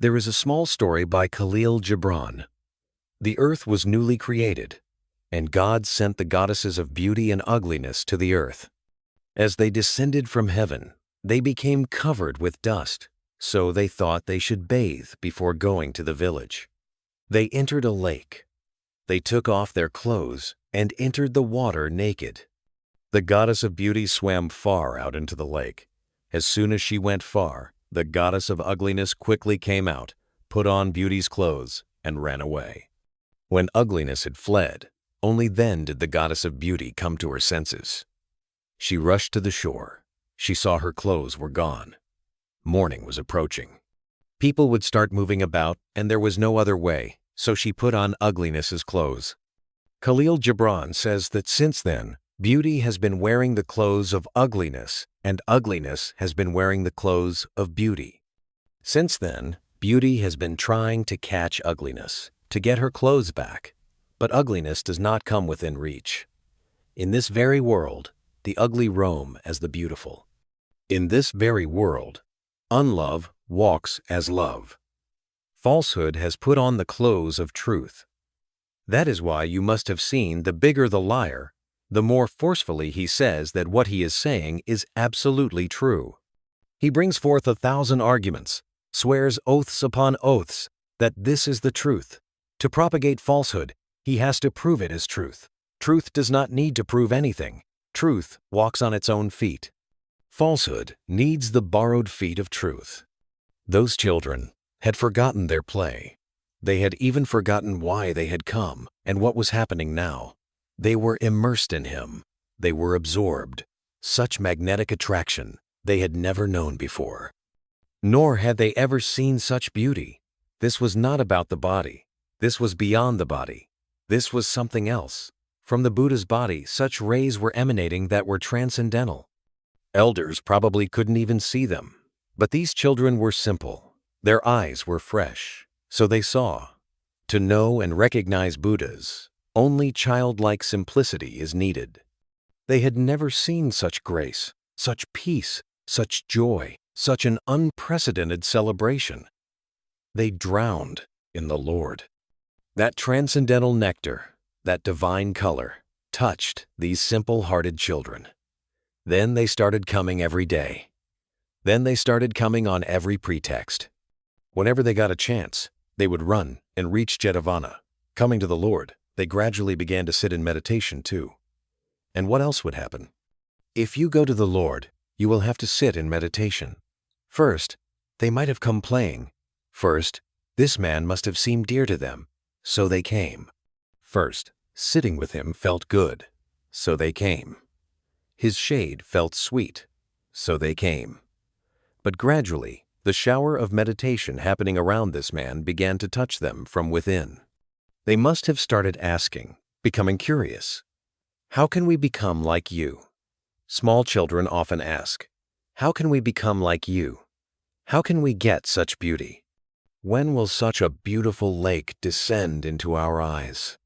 There is a small story by Khalil Gibran. The earth was newly created, and God sent the goddesses of beauty and ugliness to the earth. As they descended from heaven, they became covered with dust, so they thought they should bathe before going to the village. They entered a lake. They took off their clothes and entered the water naked. The goddess of beauty swam far out into the lake. As soon as she went far, the goddess of ugliness quickly came out, put on beauty's clothes, and ran away. When ugliness had fled, only then did the goddess of beauty come to her senses. She rushed to the shore. She saw her clothes were gone. Morning was approaching. People would start moving about, and there was no other way, so she put on ugliness's clothes. Khalil Gibran says that since then, beauty has been wearing the clothes of ugliness, and ugliness has been wearing the clothes of beauty. Since then, beauty has been trying to catch ugliness, to get her clothes back, but ugliness does not come within reach. In this very world, the ugly roam as the beautiful. In this very world, unlove walks as love. Falsehood has put on the clothes of truth. That is why you must have seen the bigger the liar, the more forcefully he says that what he is saying is absolutely true. He brings forth 1,000 arguments, swears oaths upon oaths that this is the truth. To propagate falsehood, he has to prove it as truth. Truth does not need to prove anything. Truth walks on its own feet. Falsehood needs the borrowed feet of truth. Those children had forgotten their play. They had even forgotten why they had come and what was happening now. They were immersed in him. They were absorbed. Such magnetic attraction they had never known before. Nor had they ever seen such beauty. This was not about the body. This was beyond the body. This was something else. From the Buddha's body, such rays were emanating that were transcendental. Elders probably couldn't even see them. But these children were simple. Their eyes were fresh, so they saw. To know and recognize Buddhas, only childlike simplicity is needed. They had never seen such grace, such peace, such joy, such an unprecedented celebration. They drowned in the Lord. That transcendental nectar, that divine color, touched these simple-hearted children. Then they started coming every day. Then they started coming on every pretext. Whenever they got a chance, they would run and reach Jetavana. Coming to the Lord, they gradually began to sit in meditation too. And what else would happen? If you go to the Lord, you will have to sit in meditation. First, they might have come playing. First, this man must have seemed dear to them, so they came. First, sitting with him felt good, so they came. His shade felt sweet, so they came. But gradually, the shower of meditation happening around this man began to touch them from within. They must have started asking, becoming curious. How can we become like you? Small children often ask, how can we become like you? How can we get such beauty? When will such a beautiful lake descend into our eyes?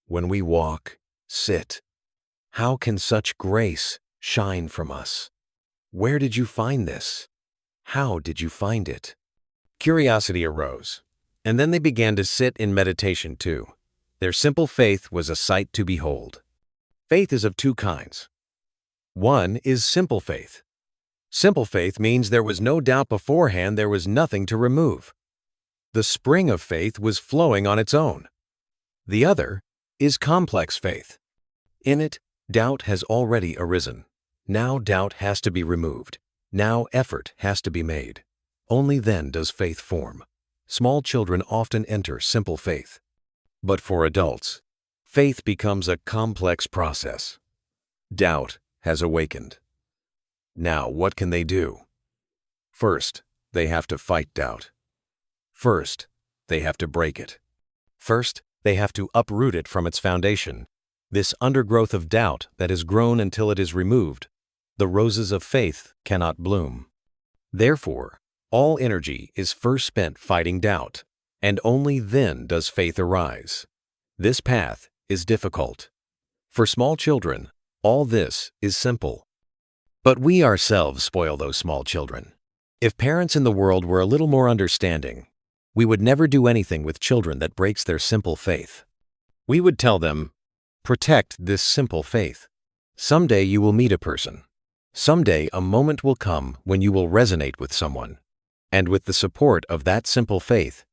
When we walk, sit. How can such grace shine from us? Where did you find this? How did you find it? Curiosity arose, and then they began to sit in meditation too. Their simple faith was a sight to behold. Faith is of two kinds. One is simple faith. Simple faith means there was no doubt beforehand, there was nothing to remove. The spring of faith was flowing on its own. The other is complex faith. In it, doubt has already arisen. Now doubt has to be removed. Now effort has to be made. Only then does faith form. Small children often enter simple faith. But for adults, faith becomes a complex process. Doubt has awakened. Now what can they do? First, they have to fight doubt. First, they have to break it. First, they have to uproot it from its foundation. This undergrowth of doubt that has grown until it is removed, the roses of faith cannot bloom. Therefore, all energy is first spent fighting doubt, and only then does faith arise. This path is difficult. For small children, all this is simple. But we ourselves spoil those small children. If parents in the world were a little more understanding, We would never do anything with children that breaks their simple faith. We would tell them, protect this simple faith. Someday you will meet a person. Someday a moment will come when you will resonate with someone. And with the support of that simple faith,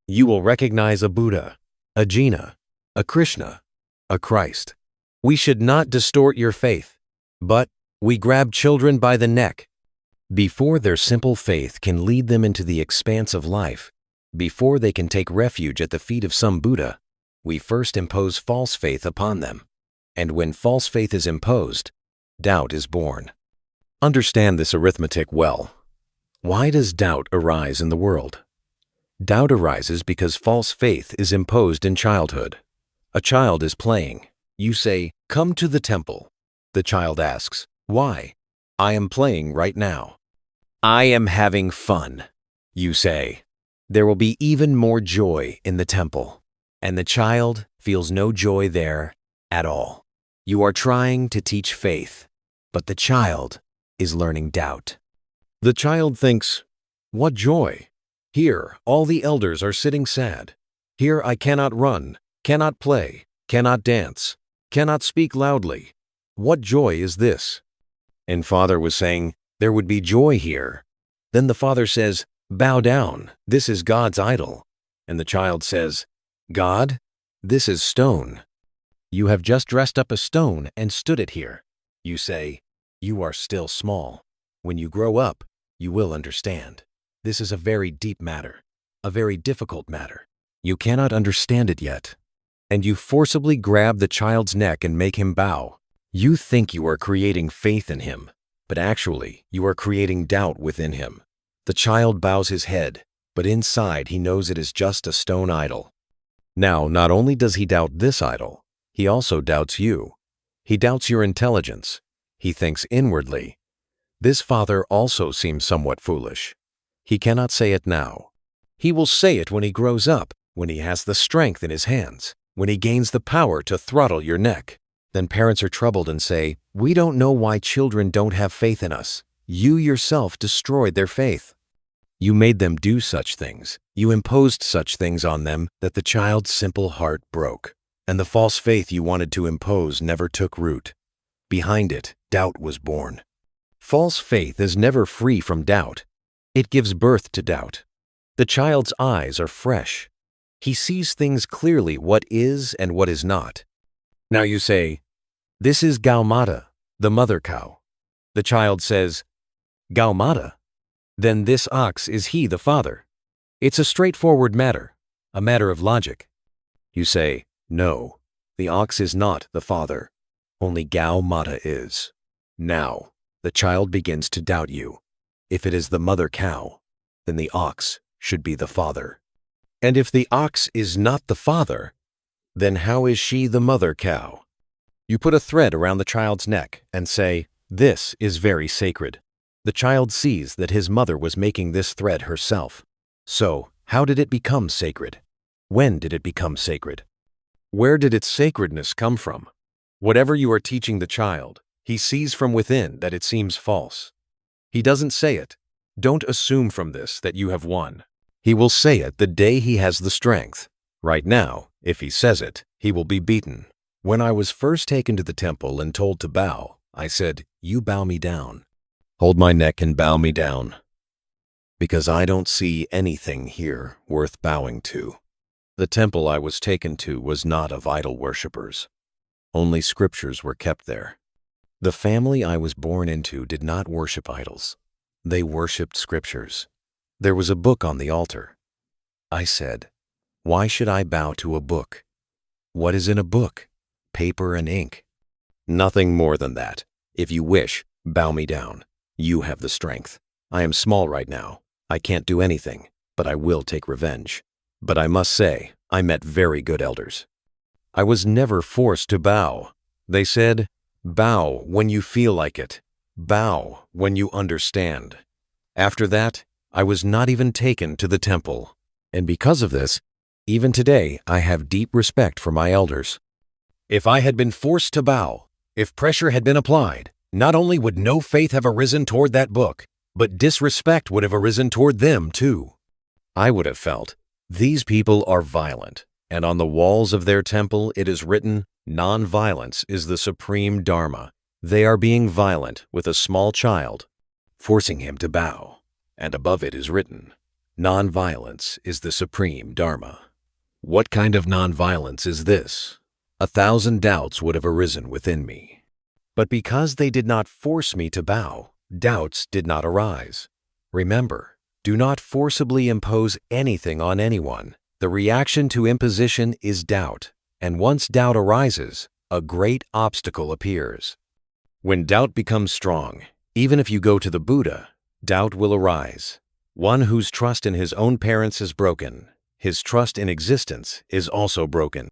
you will recognize a Buddha, a Jinnah, a Krishna, a Christ. We should not distort your faith, but we grab children by the neck. Before their simple faith can lead them into the expanse of life, before they can take refuge at the feet of some Buddha, we first impose false faith upon them. And when false faith is imposed, doubt is born. Understand this arithmetic well. Why does doubt arise in the world? Doubt arises because false faith is imposed in childhood. A child is playing. You say, "Come to the temple." The child asks, "Why?" "I am playing right now." "I am having fun." You say, "There will be even more joy in the temple." And the child feels no joy there at all. You are trying to teach faith, but the child is learning doubt. The child thinks, "What joy! Here, all the elders are sitting sad. Here I cannot run, cannot play, cannot dance, cannot speak loudly. What joy is this?" And Father was saying, there would be joy here. Then the father says, "Bow down, this is God's idol." And the child says, "God, this is stone. You have just dressed up a stone and stood it here." You say, "You are still small. When you grow up, you will understand. This is a very deep matter, a very difficult matter. You cannot understand it yet." And you forcibly grab the child's neck and make him bow. You think you are creating faith in him, but actually you are creating doubt within him. The child bows his head, but inside he knows it is just a stone idol. Now, not only does he doubt this idol, he also doubts you. He doubts your intelligence. He thinks inwardly, "This father also seems somewhat foolish." He cannot say it now. He will say it when he grows up, when he has the strength in his hands, when he gains the power to throttle your neck. Then parents are troubled and say, "We don't know why children don't have faith in us. You yourself destroyed their faith. You made them do such things. You imposed such things on them that the child's simple heart broke. And the false faith you wanted to impose never took root. Behind it, doubt was born. False faith is never free from doubt. It gives birth to doubt. The child's eyes are fresh. He sees things clearly, what is and what is not. Now you say, "This is Gautama, the mother cow." The child says, "Gautama? Then this ox is he the father." It's a straightforward matter, a matter of logic. You say, "No, the ox is not the father. Only Gautama is." Now, the child begins to doubt you. If it is the mother cow, then the ox should be the father. And if the ox is not the father, then how is she the mother cow? You put a thread around the child's neck and say, "This is very sacred." The child sees that his mother was making this thread herself. So, how did it become sacred? When did it become sacred? Where did its sacredness come from? Whatever you are teaching the child, he sees from within that it seems false. He doesn't say it. Don't assume from this that you have won. He will say it the day he has the strength. Right now, if he says it, he will be beaten. When I was first taken to the temple and told to bow, I said, "You bow me down. Hold my neck and bow me down. Because I don't see anything here worth bowing to." The temple I was taken to was not of idol worshippers. Only scriptures were kept there. The family I was born into did not worship idols. They worshipped scriptures. There was a book on the altar. I said, "Why should I bow to a book? What is in a book? Paper and ink. Nothing more than that. If you wish, bow me down. You have the strength. I am small right now. I can't do anything, but I will take revenge. But I must say, I met very good elders. I was never forced to bow. They said, bow when you feel like it. Bow when you understand. After that, I was not even taken to the temple. And because of this, even today, I have deep respect for my elders. If I had been forced to bow, if pressure had been applied, not only would no faith have arisen toward that book, but disrespect would have arisen toward them too. I would have felt, these people are violent, and on the walls of their temple it is written, non-violence is the supreme dharma. They are being violent with a small child, forcing him to bow, and above it is written, non-violence is the supreme dharma. What kind of non-violence is this? 1,000 doubts would have arisen within me. But because they did not force me to bow, doubts did not arise. Remember, do not forcibly impose anything on anyone. The reaction to imposition is doubt, and once doubt arises, a great obstacle appears. When doubt becomes strong, even if you go to the Buddha, doubt will arise. One whose trust in his own parents is broken, his trust in existence is also broken.